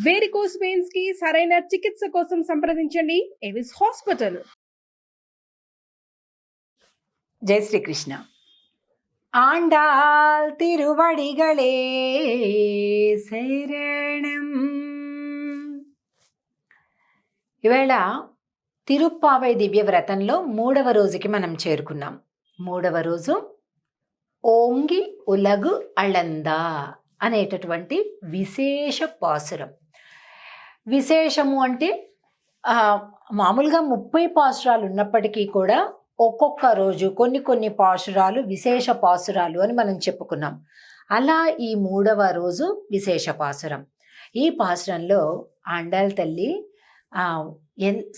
Varicose veins కి సరైన చికిత్స కోసం సంప్రదించండి ఎవిస్ హాస్పిటల్. జై శ్రీకృష్ణ. ఆండాల్ తిరువడిగళే శరణం. ఈవేళ తిరుప్పావై దివ్య వ్రతంలో 3వ రోజుకి మనం చేరుకున్నాం. 3వ రోజు ఓంగి ఉలగు అళందా అనేటటువంటి విశేష పాసురం. విశేషము అంటే మామూలుగా 30 పాసురాలు ఉన్నప్పటికీ కూడా ఒక్కొక్క రోజు కొన్ని పాసురాలు విశేష పాసురాలు అని మనం చెప్పుకున్నాం. అలా ఈ 3వ రోజు విశేష పాసురం. ఈ పాసురంలో ఆండాళ్ తల్లి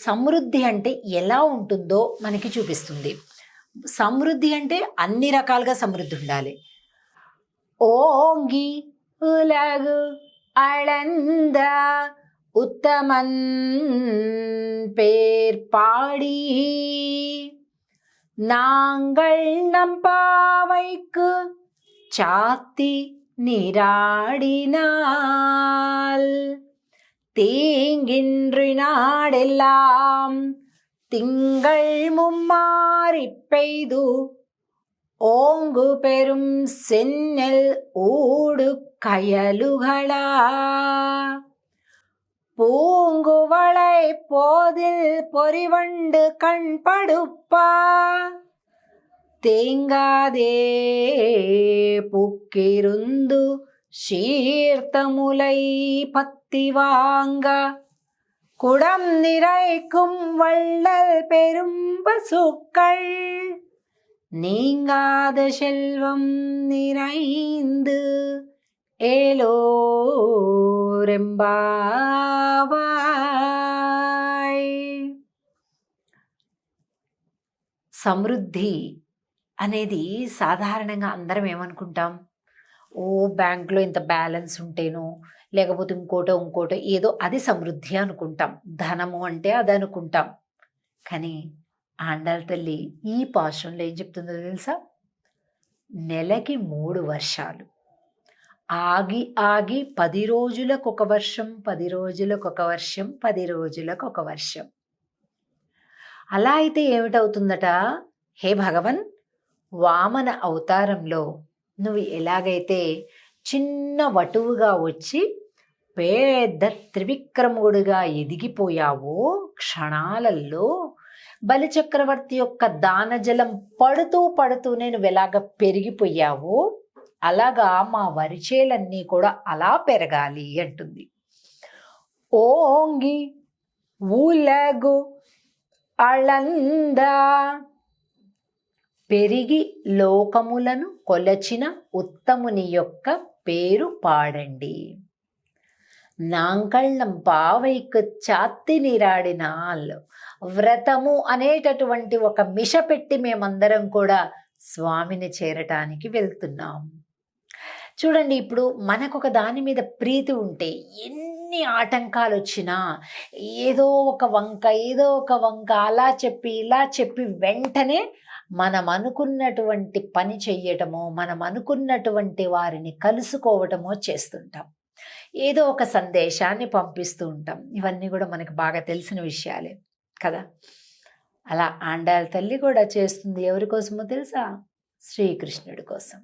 సమృద్ధి అంటే ఎలా ఉంటుందో మనకి చూపిస్తుంది. సమృద్ధి అంటే అన్ని రకాలుగా సమృద్ధి ఉండాలి. ఓంగి ఉలగు అళంద ఉత్తమన్ పేర్ పాడి நாங்கள் நம் பாவைக்கு சாத்தி நீராடினால் தீங்கின்றி நாடெல்லாம் திங்கள் மும்மாறி பெய்து ஓங்கு பெரும் சென்னல் ஊடு கயலுகளா பூங்குவளை போதில் பொறிவண்டு கண்படுப்பா தேங்காதே புக்கிருந்து சீர்த்தமுலை பத்தி வாங்க குடம் நிறைக்கும் வள்ளல் பெரும் பசுக்கள் நீங்காத செல்வம் நிறைந்து ఏలోరెంబావాయ్. సమృద్ధి అనేది సాధారణంగా అందరం ఏమనుకుంటాం, ఓ బ్యాంకులో ఇంత బ్యాలెన్స్ ఉంటేనో లేకపోతే ఇంకోటో ఏదో అది సమృద్ధి అనుకుంటాం. ధనము అంటే అది అనుకుంటాం. కానీ ఆండాళ్ తల్లి ఈ పాశంలో ఏం చెప్తుందో తెలుసా? నెలకి 3 వర్షాలు ఆగి ఆగి 10 రోజులకు ఒక వర్షం, 10 రోజులకు ఒక వర్షం, 10 రోజులకు ఒక వర్షం. అలా అయితే ఏమిటవుతుందట? హే భగవన్, వామన అవతారంలో నువ్వు ఎలాగైతే చిన్న వటువుగా వచ్చి పెద్ద త్రివిక్రముడుగా ఎదిగిపోయావో, క్షణాలలో బలిచక్రవర్తి యొక్క దానజలం పడుతూ నేను ఎలాగ పెరిగిపోయావో అలాగా మా వరిచేలన్నీ కూడా అలా పెరగాలి అంటుంది. ఓంగి ఉలగు అళంద, పెరిగి లోకములను కొలచిన ఉత్తముని యొక్క పేరు పాడండి. నాంకళ్ళం పావైకు చాత్తి నీరాడినాల్. వ్రతము అనేటటువంటి ఒక మిష పెట్టి మేమందరం కూడా స్వామిని చేరటానికి వెళ్తున్నాం. చూడండి, ఇప్పుడు మనకొక దాని మీద ప్రీతి ఉంటే ఎన్ని ఆటంకాలు వచ్చినా ఏదో ఒక వంక అలా చెప్పి ఇలా చెప్పి వెంటనే మనం అనుకున్నటువంటి పని చెయ్యటమో, మనం అనుకున్నటువంటి వారిని కలుసుకోవటమో చేస్తుంటాం. ఏదో ఒక సందేశాన్ని పంపిస్తూ ఉంటాం. ఇవన్నీ కూడా మనకు బాగా తెలిసిన విషయాలే కదా. అలా ఆండాళ్ తల్లి కూడా చేస్తుంది. ఎవరి కోసమో తెలుసా? శ్రీకృష్ణుడి కోసం.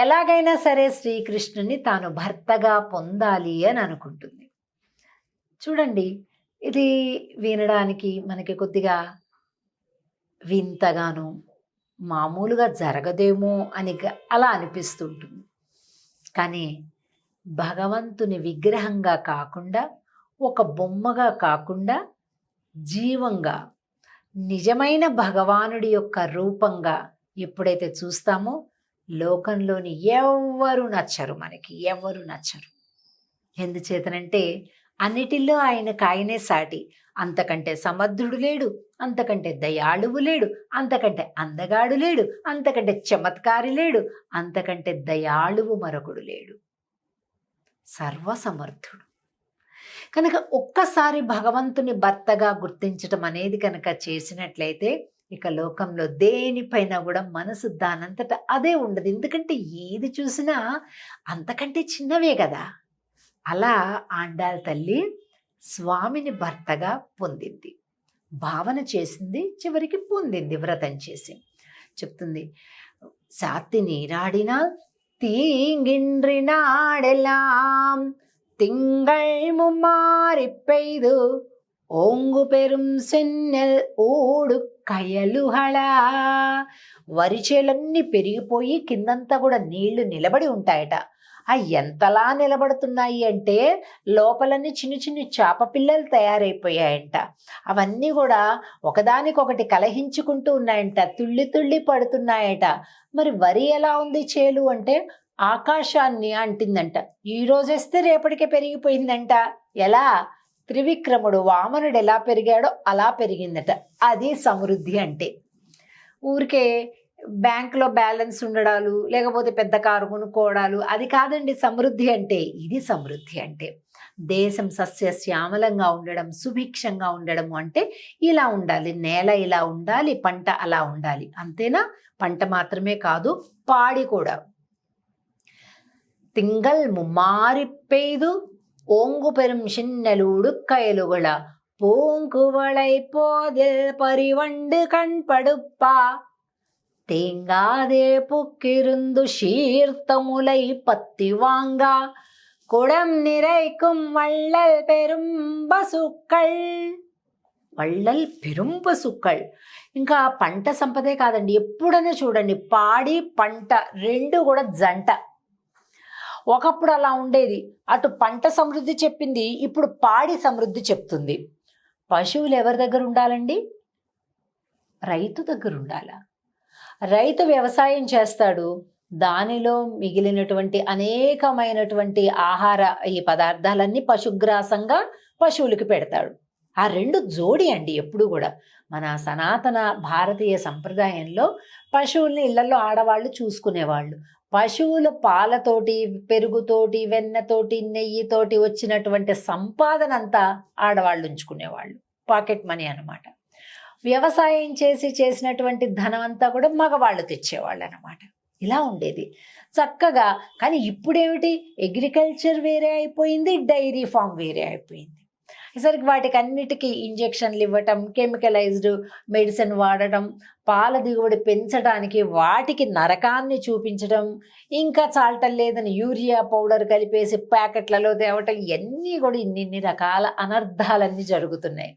ఎలాగైనా సరే శ్రీకృష్ణుని తాను భర్తగా పొందాలి అని అనుకుంటుంది. చూడండి, ఇది వినడానికి మనకి కొద్దిగా వింతగాను, మామూలుగా జరగదేమో అని అలా అనిపిస్తుంటుంది. కానీ భగవంతుని విగ్రహంగా కాకుండా, ఒక బొమ్మగా కాకుండా, జీవంగా నిజమైన భగవానుడి యొక్క రూపంగా ఎప్పుడైతే చూస్తామో లోకంలోని ఎవరు నచ్చరు, మనకి ఎవరు నచ్చరు. ఎందుచేతనంటే అన్నిటిలో ఆయనే సాటి. అంతకంటే సమర్థుడు లేడు, అంతకంటే దయాళువు లేడు, అంతకంటే అందగాడు లేడు, అంతకంటే చమత్కారి లేడు, అంతకంటే దయాళువు మరొకడు లేడు. సర్వసమర్థుడు. కనుక ఒక్కసారి భగవంతుని భర్తగా గుర్తించటం అనేది కనుక చేసినట్లయితే ఇక లోకంలో దేనిపైన కూడా మనసు దానంతట అదే ఉండదు. ఎందుకంటే ఏది చూసినా అంతకంటే చిన్నవే కదా. అలా ఆండాళ్ తల్లి స్వామిని భర్తగా పొందింది, భావన చేసింది, చివరికి పొందింది వ్రతం చేసి. చెప్తుంది, சாத்தி நீராடினால் தீங்கின்றி நாடெல்லாம் திங்கள் மும்மாறி பெய்து ఓంగు పెరుం సెన్నెల్ ఓడు కయలుహళ. వరిచేలన్నీ పెరిగిపోయి కిందంతా కూడా నీళ్లు నిలబడి ఉంటాయట. ఆ ఎంతలా నిలబడుతున్నాయి అంటే లోపలన్నీ చిన్న చిన్న చేప పిల్లలు తయారైపోయాయంట. అవన్నీ కూడా ఒకదానికొకటి కలహించుకుంటూ ఉన్నాయంట, తుళ్ళి తుళ్ళి పడుతున్నాయట. మరి వరి ఎలా ఉంది చేలు అంటే ఆకాశాన్ని అంటిందంట. ఈ రోజేస్తే రేపటికే పెరిగిపోయిందంట. ఎలా? త్రివిక్రముడు వామనుడు ఎలా పెరిగాడో అలా పెరిగిందట. అది సమృద్ధి అంటే. ఊరికే బ్యాంకులో బ్యాలెన్స్ ఉండడాలు, లేకపోతే పెద్ద కారు కొనుక్కోవడాలు, అది కాదండి సమృద్ధి అంటే. ఇది సమృద్ధి అంటే దేశం సస్యశ్యామలంగా ఉండడం, సుభిక్షంగా ఉండడం అంటే ఇలా ఉండాలి. నేల ఇలా ఉండాలి, పంట అలా ఉండాలి. అంతేనా? పంట మాత్రమే కాదు, పాడి కూడా. తింగల్ ముమ్మారి పెయ్దు ஓங்கு பெரும் சின்னலூடு கயலுகள பூங்குவளை போதில் பரிவண்டு கண்படுப்பா தேங்காதே புக்கிருந்து சீர்த்தமுலை பத்தி வாங்கா குடம் நிறைக்கும் வள்ளல் பெரும் பசுக்கள். వళ్ళల్ పెరుంపసుక్కల్. ఇంకా పంట సంపదే కాదండి, ఎప్పుడైనా చూడండి పాడి పంట రెండు కూడా జంట. ఒకప్పుడు అలా ఉండేది. అటు పంట సమృద్ధి చెప్పింది, ఇప్పుడు పాడి సమృద్ధి చెప్తుంది. పశువులు ఎవరి దగ్గర ఉండాలండి? రైతు దగ్గర ఉండాల. రైతు వ్యవసాయం చేస్తాడు, దానిలో మిగిలినటువంటి అనేకమైనటువంటి ఆహార ఈ పదార్థాలన్నీ పశుగ్రాసంగా పశువులకి పెడతాడు. ఆ రెండు జోడి అండి ఎప్పుడు కూడా. మన సనాతన భారతీయ సంప్రదాయంలో పశువుల్ని ఇళ్లలో ఆడవాళ్ళు చూసుకునేవాళ్ళు. పశువుల పాలతోటి, పెరుగుతోటి, వెన్నతోటి, నెయ్యితోటి వచ్చినటువంటి సంపాదన అంతా ఆడవాళ్ళు ఉంచుకునేవాళ్ళు. పాకెట్ మనీ అన్నమాట. వ్యవసాయం చేసినటువంటి ధనం అంతా కూడా మగవాళ్ళు తెచ్చేవాళ్ళు అన్నమాట. ఇలా ఉండేది చక్కగా. కానీ ఇప్పుడేమిటి? అగ్రికల్చర్ వేరే అయిపోయింది, డైరీ ఫామ్ వేరే అయిపోయింది. ఈసరికి వాటికి అన్నిటికీ ఇంజెక్షన్లు ఇవ్వటం, కెమికలైజ్డ్ మెడిసిన్ వాడటం, పాల దిగుబడి పెంచడానికి వాటికి నరకాన్ని చూపించడం, ఇంకా చాలటం లేదని యూరియా పౌడర్ కలిపేసి ప్యాకెట్లలో తేవటం, ఇవన్నీ కూడా ఇన్ని రకాల అనర్థాలన్నీ జరుగుతున్నాయి.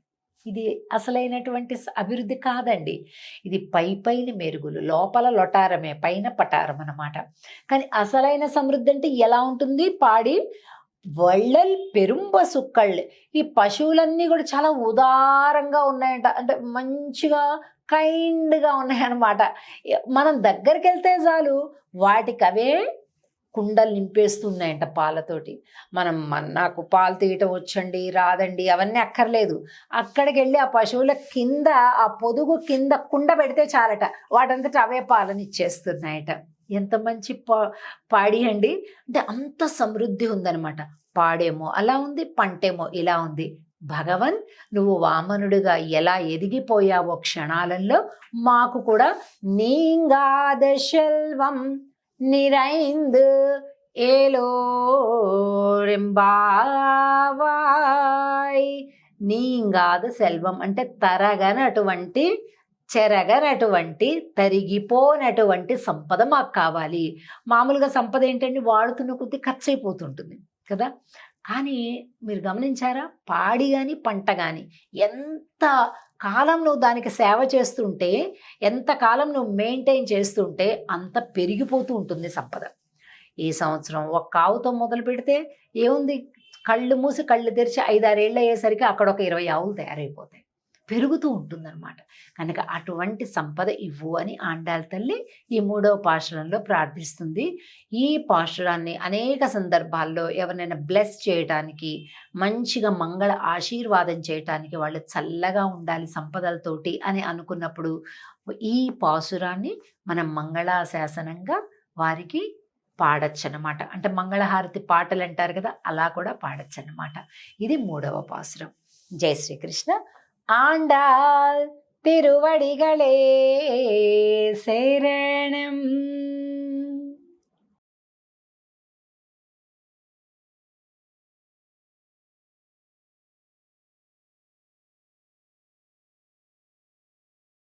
ఇది అసలైనటువంటి అభివృద్ధి కాదండి. ఇది పైన మెరుగులు, లోపల లొటారమే, పైన పటారం అన్నమాట. కానీ అసలైన సమృద్ధి అంటే ఎలా ఉంటుంది? పాడి వళ్ళల్ పెరుంబ సుక్కళ్ళు. ఈ పశువులన్నీ కూడా చాలా ఉదారంగా ఉన్నాయంట, అంటే మంచిగా కైండ్గా ఉన్నాయన్నమాట. మనం దగ్గరికి వెళ్తే చాలు వాటికి అవే కుండలు నింపేస్తున్నాయంట పాలతోటి. నాకు పాలు తీయటం వచ్చండి రాదండి అవన్నీ అక్కర్లేదు. అక్కడికి వెళ్ళి ఆ పశువుల కింద, ఆ పొదుగు కింద కుండ పెడితే చాలట, వాటంతట అవే పాలను ఇచ్చేస్తున్నాయట. ఎంత మంచి పాడి అండి. అంటే అంత సమృద్ధి ఉందనమాట. పాడేమో అలా ఉంది, పంటేమో ఇలా ఉంది. భగవన్, నువ్వు వామనుడిగా ఎలా ఎదిగిపోయావో క్షణాలలో మాకు కూడా నీంగాద సెల్వం நிறைந்து ఏలోరెంబావాయ్. నీంగాద సెల్వం అంటే తరగనటువంటి, చెరగనటువంటి, తరిగిపోనటువంటి సంపద మాకు కావాలి. మామూలుగా సంపద ఏంటంటే వాడుతున్న కొద్దీ ఖర్చు అయిపోతుంటుంది కదా. కానీ మీరు గమనించారా? పాడి కానీ పంట కానీ ఎంత కాలం నువ్వు దానికి సేవ చేస్తుంటే, ఎంత కాలం నువ్వు మెయింటైన్ చేస్తుంటే అంత పెరిగిపోతూ ఉంటుంది సంపద. ఈ సంవత్సరం ఒక ఆవుతో మొదలు పెడితే ఏముంది, కళ్ళు మూసి కళ్ళు తెరిచి 5-6 ఏళ్ళు అయ్యేసరికి అక్కడ ఒక 20 ఆవులు తయారైపోతాయి. పెరుగుతూ ఉంటుందన్నమాట. కనుక అటువంటి సంపద ఇవ్వు అని ఆండాళ్ తల్లి ఈ 3వ పాశురంలో ప్రార్థిస్తుంది. ఈ పాశురాన్ని అనేక సందర్భాల్లో ఎవరినైనా బ్లెస్ చేయటానికి, మంచిగా మంగళ ఆశీర్వాదం చేయటానికి, వాళ్ళు చల్లగా ఉండాలి సంపదలతోటి అని అనుకున్నప్పుడు ఈ పాశురాన్ని మనం మంగళాశాసనంగా వారికి పాడచ్చు అన్నమాట. అంటే మంగళహారతి పాటలు అంటారు కదా, అలా కూడా పాడచ్చు అన్నమాట. ఇది 3వ పాశురం. జై శ్రీకృష్ణ. ஆண்டாள் திருவடிகளே சரணம்.